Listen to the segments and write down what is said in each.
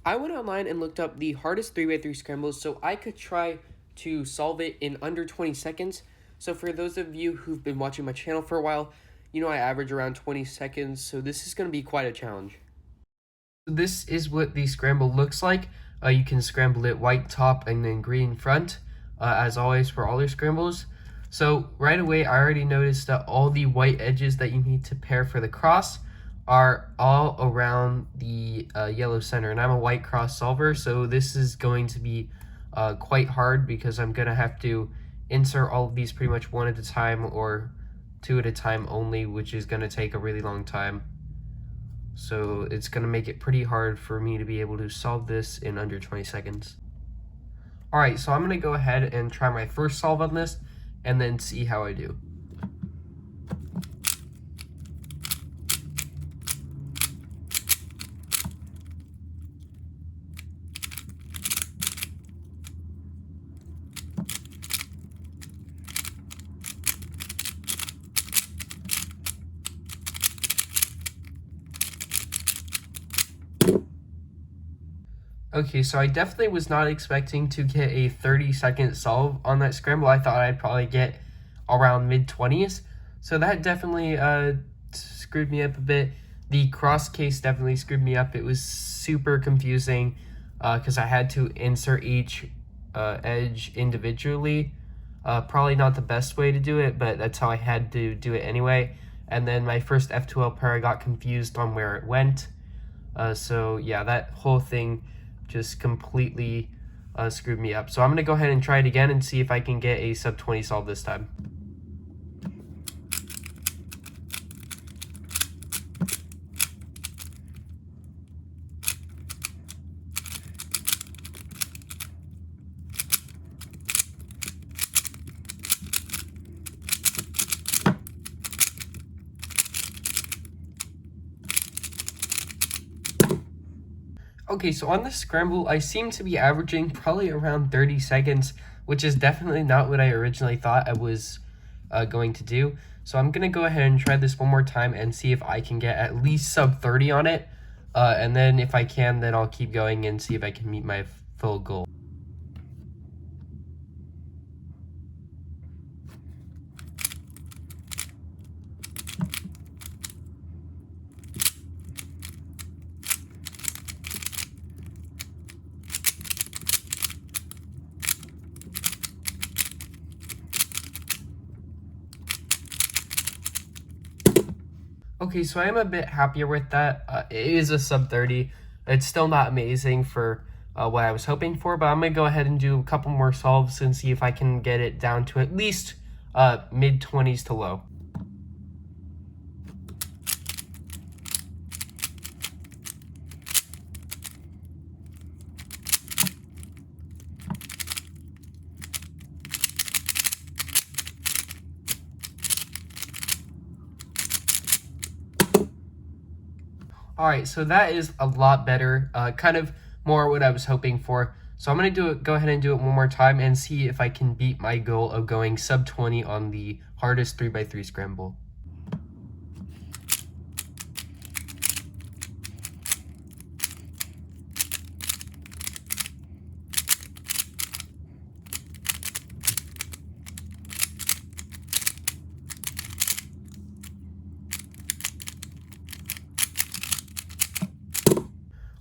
I went online and looked up the hardest 3x3 scrambles so I could try to solve it in under 20 seconds. So for those of you who've been watching my channel for a while, you know I average around 20 seconds, so this is going to be quite a challenge. This is what the scramble looks like. You can scramble it white top and then green front, as always for all your scrambles. So right away, I already noticed that all the white edges that you need to pair for the cross are all around the yellow center, and I'm a white cross solver, so this is going to be quite hard because I'm gonna have to insert all of these pretty much one at a time or two at a time only, which is gonna take a really long time. So it's gonna make it pretty hard for me to be able to solve this in under 20 seconds. All right, so I'm gonna go ahead and try my first solve on this and then see how I do. Okay, so I definitely was not expecting to get a 30-second solve on that scramble. I thought I'd probably get around mid-20s. So that definitely screwed me up a bit. The cross case definitely screwed me up. It was super confusing because I had to insert each edge individually. Probably not the best way to do it, but that's how I had to do it anyway. And then my first F2L pair, I got confused on where it went. So yeah, that whole thing just completely screwed me up. So I'm going to go ahead and try it again and see if I can get a sub 20 solve this time. Okay, so on this scramble, I seem to be averaging probably around 30 seconds, which is definitely not what I originally thought I was going to do. So I'm going to go ahead and try this one more time and see if I can get at least sub 30 on it. And then if I can, then I'll keep going and see if I can meet my full goal. Okay, so I am a bit happier with that. It is a sub 30. It's still not amazing for what I was hoping for, but I'm going to go ahead and do a couple more solves and see if I can get it down to at least mid-20s to low. All right, so that is a lot better, kind of more what I was hoping for. So I'm gonna go ahead and do it one more time and see if I can beat my goal of going sub 20 on the hardest 3x3 scramble.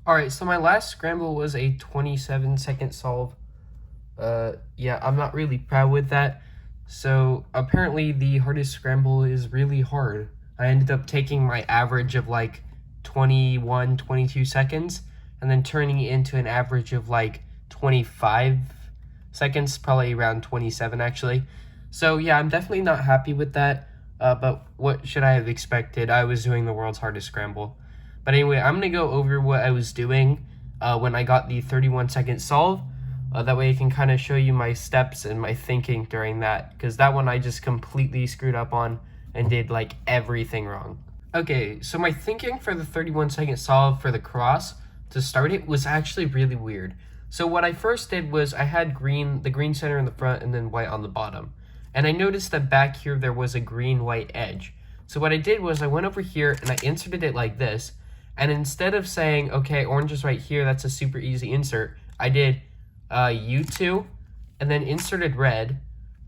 Alright, so my last scramble was a 27-second solve. Yeah, I'm not really proud with that. So apparently the hardest scramble is really hard. I ended up taking my average of like 21, 22 seconds and then turning it into an average of like 25 seconds, probably around 27 actually. So yeah, I'm definitely not happy with that. But what should I have expected? I was doing the world's hardest scramble. But anyway, I'm going to go over what I was doing when I got the 31-second solve. That way I can kind of show you my steps and my thinking during that, because that one I just completely screwed up on and did like everything wrong. Okay, so my thinking for the 31-second solve for the cross to start it was actually really weird. So what I first did was I had the green center in the front and then white on the bottom. And I noticed that back here there was a green-white edge. So what I did was I went over here and I inserted it like this. And instead of saying, okay, orange is right here, that's a super easy insert, I did U2, and then inserted red,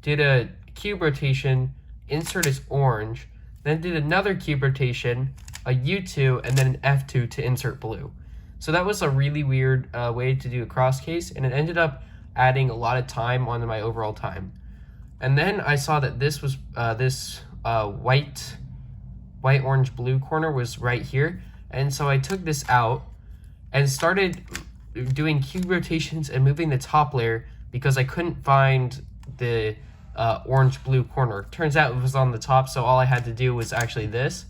did a cube rotation, insert as orange, then did another cube rotation, a U2, and then an F2 to insert blue. So that was a really weird way to do a cross case, and it ended up adding a lot of time onto my overall time. And then I saw that this was white, orange, blue corner was right here, and so I took this out and started doing cube rotations and moving the top layer because I couldn't find the orange blue corner. Turns out it was on the top, so all I had to do was actually this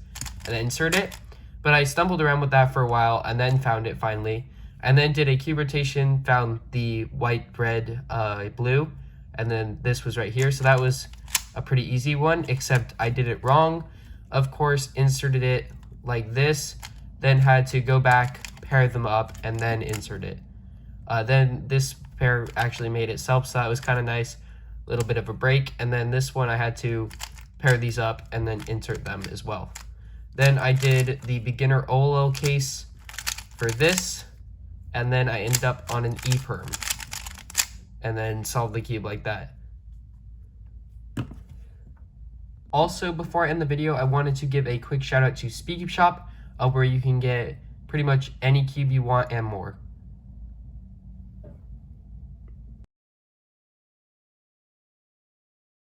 and insert it. But I stumbled around with that for a while and then found it finally, and then did a cube rotation, found the white, red, blue, and then this was right here. So that was a pretty easy one, except I did it wrong. Of course, inserted it like this, then had to go back, pair them up, and then insert it. Then this pair actually made itself, so that was kind of nice. A little bit of a break. And then this one I had to pair these up and then insert them as well. Then I did the beginner OLL case for this, and then I ended up on an E-perm, and then solved the cube like that. Also, before I end the video, I wanted to give a quick shout out to Speed Cube Shop, where you can get pretty much any cube you want and more.